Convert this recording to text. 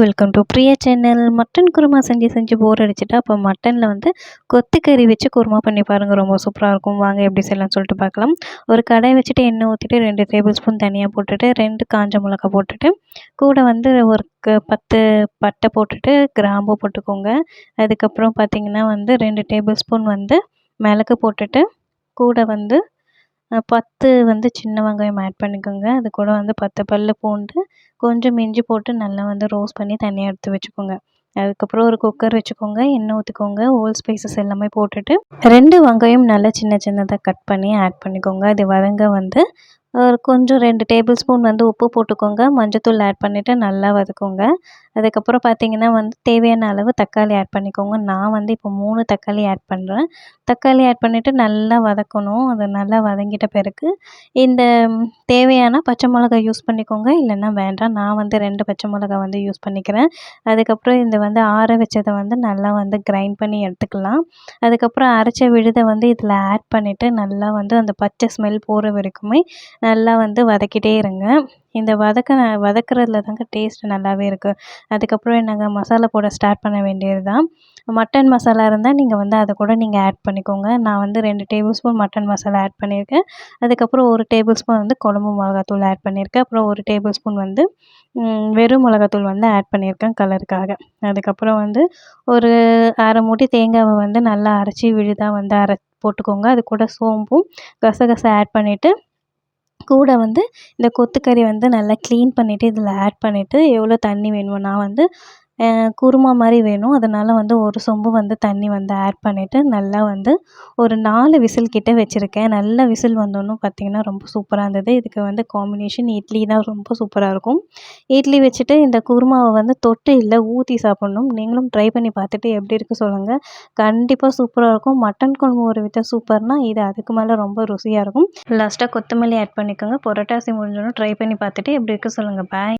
Welcome to Priya channel. Mutton kurma செஞ்சு போர் அடிச்சுட்டா அப்போ மட்டனில் வந்து கொத்துக்கறி வச்சு குருமா பண்ணி பாருங்கள். ரொம்ப சூப்பராக இருக்கும். வாங்க எப்படி செய்யலாம்னு சொல்லிட்டு பார்க்கலாம். ஒரு கடாய் வச்சுட்டு எண்ணெய் ஊற்றிட்டு 2 டேபிள் ஸ்பூன் தனியாக போட்டுட்டு 2 காஞ்ச மிளகா போட்டுட்டு கூட வந்து ஒரு 10 பட்டை போட்டுட்டு கிராம்பு போட்டுக்கோங்க. அதுக்கப்புறம் பார்த்திங்கன்னா வந்து 2 டேபிள் ஸ்பூன் வந்து மிளகு போட்டுட்டு கூட வந்து 10 வந்து சின்ன வெங்காயம் ஆட் பண்ணிக்கோங்க. அது கூட வந்து 10 பல்லு பூண்டு, கொஞ்சம் இஞ்சி போட்டு நல்லா வந்து ரோஸ்ட் பண்ணி தனியாக எடுத்து வச்சுக்கோங்க. அதுக்கப்புறம் ஒரு குக்கர் வச்சுக்கோங்க. எண்ணெய் ஊற்றிக்கோங்க. ஹோல் ஸ்பைசஸ் எல்லாமே போட்டுட்டு 2 வெங்காயம் நல்லா சின்ன சின்னதாக கட் பண்ணி ஆட் பண்ணிக்கோங்க. அது வதங்க வந்து கொஞ்சம் 2 டேபிள் ஸ்பூன் வந்து உப்பு போட்டுக்கோங்க. மஞ்சத்தூள் ஆட் பண்ணிவிட்டு நல்லா வதக்குங்க. அதுக்கப்புறம் பார்த்திங்கன்னா வந்து தேவையான அளவு தக்காளி ஆட் பண்ணிக்கோங்க. நான் வந்து இப்போ 3 தக்காளி ஆட் பண்ணுறேன். தக்காளி ஆட் பண்ணிவிட்டு நல்லா வதக்கணும். அது நல்லா வதங்கிட்ட பிறகு இந்த தேவையான பச்சை மிளகாய் யூஸ் பண்ணிக்கோங்க. இல்லைன்னா வேண்டாம். நான் வந்து 2 பச்சை மிளகாய் வந்து யூஸ் பண்ணிக்கிறேன். அதுக்கப்புறம் இந்த வந்து ஆற வச்சதை வந்து நல்லா வந்து கிரைண்ட் பண்ணி எடுத்துக்கலாம். அதுக்கப்புறம் அரைச்ச விழுதை வந்து இதில் ஆட் பண்ணிவிட்டு நல்லா வந்து அந்த பச்சை ஸ்மெல் போகிற வரைக்குமே நல்லா வந்து வதக்கிட்டே இருங்க. இந்த வதக்குறதுல தாங்க டேஸ்ட் நல்லாவே இருக்குது. அதுக்கப்புறம் என்னங்க மசாலா போட ஸ்டார்ட் பண்ண வேண்டியது தான். மட்டன் மசாலா இருந்தால் நீங்கள் வந்து அதை கூட நீங்கள் ஆட் பண்ணிக்கோங்க. நான் வந்து 2 table spoon mutton masala add பண்ணியிருக்கேன். அதுக்கப்புறம் 1 டேபிள் ஸ்பூன் வந்து குழம்பு மிளகாத்தூள் ஆட் பண்ணியிருக்கேன். அப்புறம் 1 டேபிள் ஸ்பூன் வந்து வெறும் மிளகாத்தூள் வந்து ஆட் பண்ணியிருக்கேன் கலருக்காக. அதுக்கப்புறம் வந்து ஒரு அரை மூடி தேங்காவை வந்து நல்லா அரைச்சி விழுதாக வந்து போட்டுக்கோங்க. அது கூட சோம்பும் கசகசா ஆட் பண்ணிவிட்டு கூட வந்து இந்த கொத்துக்கறி வந்து நல்லா க்ளீன் பண்ணிவிட்டு இதில் ஆட் பண்ணிவிட்டு எவ்வளோ தண்ணி வேணுமோ நான் வந்து குருமா மாதிரி வேணும். அதனால் வந்து ஒரு சொம்பு வந்து தண்ணி வந்து ஆட் பண்ணிவிட்டு நல்லா வந்து ஒரு 4 விசில் கிட்ட வச்சுருக்கேன். நல்ல விசில் வந்தோன்னும் பார்த்திங்கன்னா ரொம்ப சூப்பராக இருந்தது. இதுக்கு வந்து காம்பினேஷன் இட்லி தான் ரொம்ப சூப்பராக இருக்கும். இட்லி வச்சுட்டு இந்த குருமாவை வந்து தொட்டு இல்லை ஊற்றி சாப்பிட்ணும். நீங்களும் ட்ரை பண்ணி பார்த்துட்டு எப்படி இருக்குது சொல்லுங்கள். கண்டிப்பாக சூப்பராக இருக்கும். மட்டன் குழம்பு ஒரு வித சூப்பர்னால் இது அதுக்கு மேலே ரொம்ப ருசியாக இருக்கும். லாஸ்ட்டாக கொத்தமல்லி ஆட் பண்ணிக்கோங்க. புரட்டாசி முடிஞ்சோன்னு ட்ரை பண்ணி பார்த்துட்டு எப்படி இருக்குது சொல்லுங்கள். பாய்.